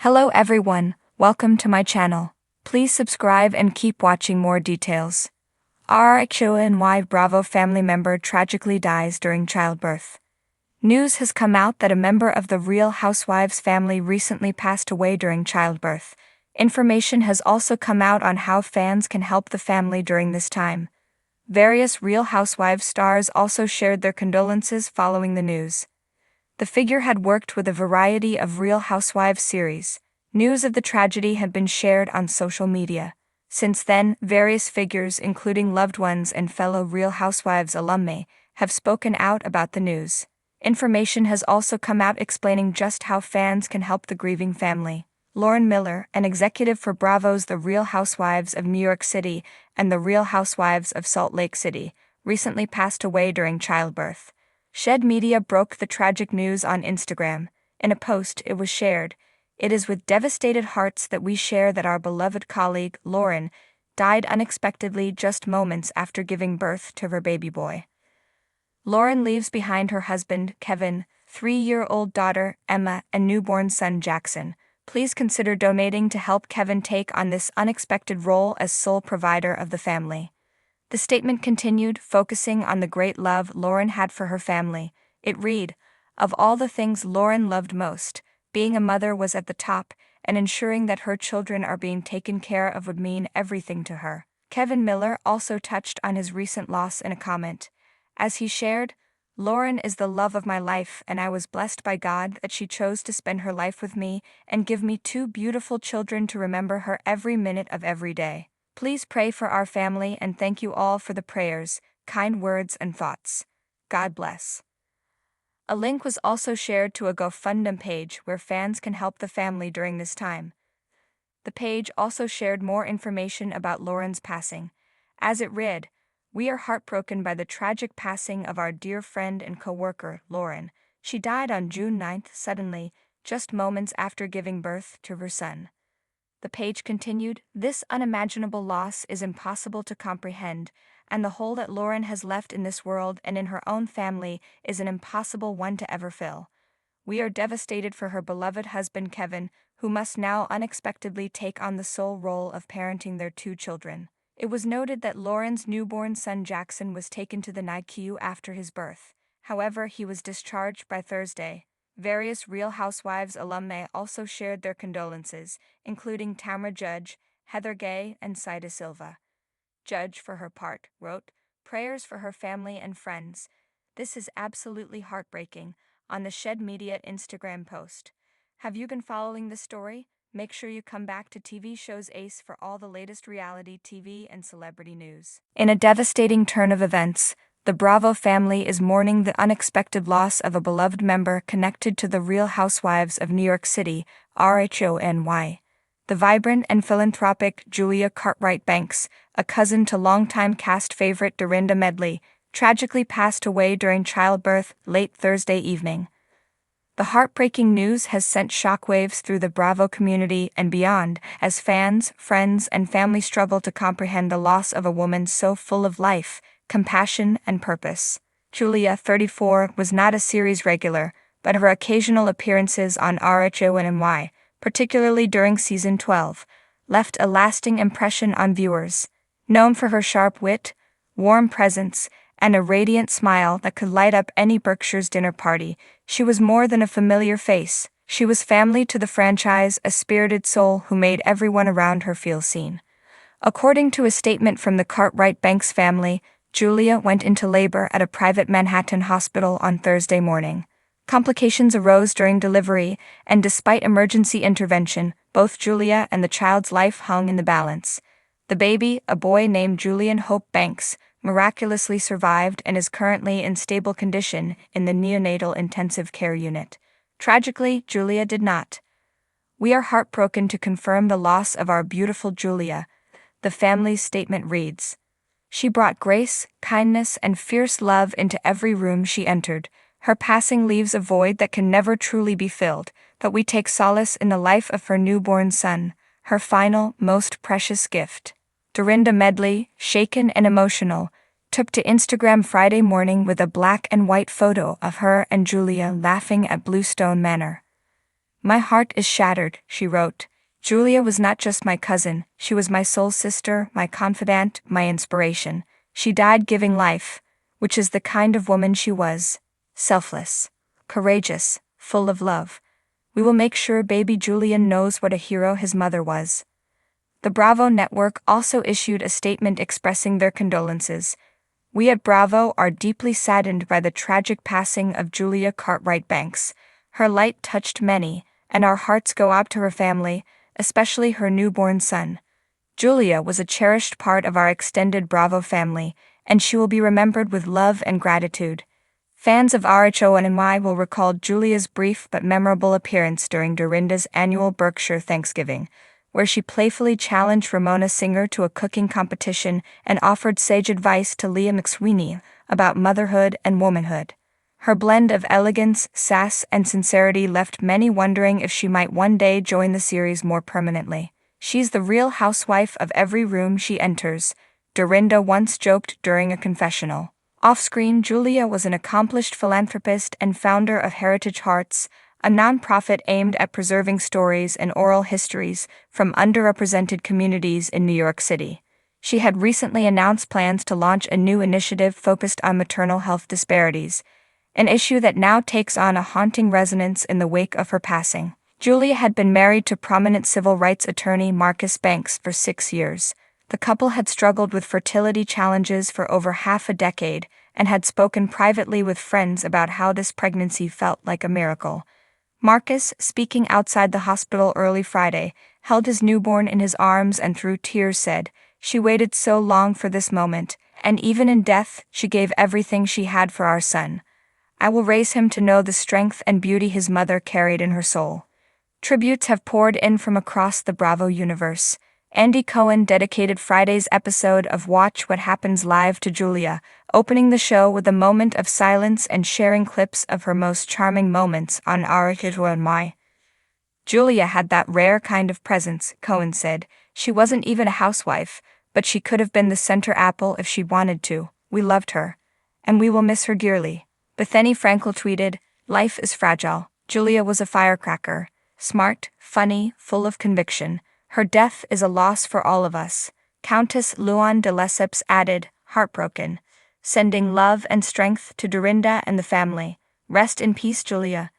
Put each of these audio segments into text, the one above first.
Hello everyone, welcome to my channel. Please subscribe and keep watching more details. RHONY Bravo family member tragically dies during childbirth. News has come out that a member of the Real Housewives family recently passed away during childbirth. Information has also come out on how fans can help the family during this time. Various Real Housewives stars also shared their condolences following the news. The figure had worked with a variety of Real Housewives series. News of the tragedy had been shared on social media. Since then, various figures, including loved ones and fellow Real Housewives alumni, have spoken out about the news. Information has also come out explaining just how fans can help the grieving family. Lauren Miller, an executive for Bravo's The Real Housewives of New York City and The Real Housewives of Salt Lake City, recently passed away during childbirth. Shed Media broke the tragic news on Instagram. In a post, it was shared, "It is with devastated hearts that we share that our beloved colleague, Lauren, died unexpectedly just moments after giving birth to her baby boy." Lauren leaves behind her husband, Kevin, 3-year-old daughter, Emma, and newborn son, Jackson. Please consider donating to help Kevin take on this unexpected role as sole provider of the family. The statement continued, focusing on the great love Lauren had for her family. It read, "Of all the things Lauren loved most, being a mother was at the top, and ensuring that her children are being taken care of would mean everything to her." Kevin Miller also touched on his recent loss in a comment. As he shared, "Lauren is the love of my life, and I was blessed by God that she chose to spend her life with me and give me 2 beautiful children to remember her every minute of every day. Please pray for our family and thank you all for the prayers, kind words and thoughts. God bless." A link was also shared to a GoFundMe page where fans can help the family during this time. The page also shared more information about Lauren's passing. As it read, "We are heartbroken by the tragic passing of our dear friend and co-worker, Lauren. She died on June 9th suddenly, just moments after giving birth to her son." The page continued, "This unimaginable loss is impossible to comprehend, and the hole that Lauren has left in this world and in her own family is an impossible one to ever fill. We are devastated for her beloved husband Kevin, who must now unexpectedly take on the sole role of parenting their 2 children." It was noted that Lauren's newborn son Jackson was taken to the NICU after his birth. However, he was discharged by Thursday. Various Real Housewives alumni also shared their condolences, including Tamra Judge, Heather Gay, and Saida Silva. Judge, for her part, wrote, "Prayers for her family and friends. This is absolutely heartbreaking," on the Shed Media Instagram post. Have you been following this story? Make sure you come back to TV shows Ace for all the latest reality TV and celebrity news. In a devastating turn of events, the Bravo family is mourning the unexpected loss of a beloved member connected to the Real Housewives of New York City, RHONY. The vibrant and philanthropic Julia Cartwright Banks, a cousin to longtime cast favorite Dorinda Medley, tragically passed away during childbirth late Thursday evening. The heartbreaking news has sent shockwaves through the Bravo community and beyond, as fans, friends, and family struggle to comprehend the loss of a woman so full of life, compassion, and purpose. Julia, 34, was not a series regular, but her occasional appearances on RHONY, particularly during season 12, left a lasting impression on viewers. Known for her sharp wit, warm presence, and a radiant smile that could light up any Berkshire's dinner party, she was more than a familiar face. She was family to the franchise, a spirited soul who made everyone around her feel seen. According to a statement from the Cartwright Banks family, Julia went into labor at a private Manhattan hospital on Thursday morning. Complications arose during delivery, and despite emergency intervention, both Julia and the child's life hung in the balance. The baby, a boy named Julian Hope Banks, miraculously survived and is currently in stable condition in the neonatal intensive care unit. Tragically, Julia did not. "We are heartbroken to confirm the loss of our beautiful Julia," the family's statement reads. "She brought grace, kindness, and fierce love into every room she entered. Her passing leaves a void that can never truly be filled, but we take solace in the life of her newborn son, her final, most precious gift." Dorinda Medley, shaken and emotional, took to Instagram Friday morning with a black and white photo of her and Julia laughing at Bluestone Manor. "My heart is shattered," she wrote. "Julia was not just my cousin, she was my soul sister, my confidant, my inspiration. She died giving life, which is the kind of woman she was. Selfless, courageous, full of love. We will make sure baby Julian knows what a hero his mother was." The Bravo network also issued a statement expressing their condolences. "We at Bravo are deeply saddened by the tragic passing of Julia Cartwright Banks. Her light touched many, and our hearts go out to her family, especially her newborn son. Julia was a cherished part of our extended Bravo family, and she will be remembered with love and gratitude." Fans of RHONY will recall Julia's brief but memorable appearance during Dorinda's annual Berkshire Thanksgiving, where she playfully challenged Ramona Singer to a cooking competition and offered sage advice to Leah McSweeney about motherhood and womanhood. Her blend of elegance, sass, and sincerity left many wondering if she might one day join the series more permanently. "She's the real housewife of every room she enters," Dorinda once joked during a confessional. Off-screen, Julia was an accomplished philanthropist and founder of Heritage Hearts, a nonprofit aimed at preserving stories and oral histories from underrepresented communities in New York City. She had recently announced plans to launch a new initiative focused on maternal health disparities, an issue that now takes on a haunting resonance in the wake of her passing. Julia had been married to prominent civil rights attorney Marcus Banks for 6 years. The couple had struggled with fertility challenges for over half a decade and had spoken privately with friends about how this pregnancy felt like a miracle. Marcus, speaking outside the hospital early Friday, held his newborn in his arms and through tears said, "She waited so long for this moment, and even in death, she gave everything she had for our son. I will raise him to know the strength and beauty his mother carried in her soul." Tributes have poured in from across the Bravo universe. Andy Cohen dedicated Friday's episode of Watch What Happens Live to Julia, opening the show with a moment of silence and sharing clips of her most charming moments on RHONY. "Julia had that rare kind of presence," Cohen said. "She wasn't even a housewife, but she could have been the center apple if she wanted to. We loved her. And we will miss her dearly." Bethany Frankel tweeted, "Life is fragile. Julia was a firecracker. Smart, funny, full of conviction. Her death is a loss for all of us." Countess Luan de Lesseps added, "Heartbroken. Sending love and strength to Dorinda and the family. Rest in peace, Julia."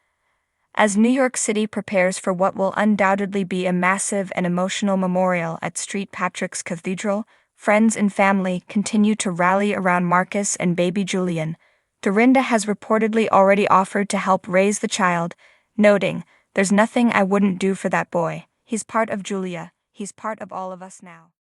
As New York City prepares for what will undoubtedly be a massive and emotional memorial at St. Patrick's Cathedral, friends and family continue to rally around Marcus and baby Julian. Dorinda has reportedly already offered to help raise the child, noting, "There's nothing I wouldn't do for that boy. He's part of Julia. He's part of all of us now."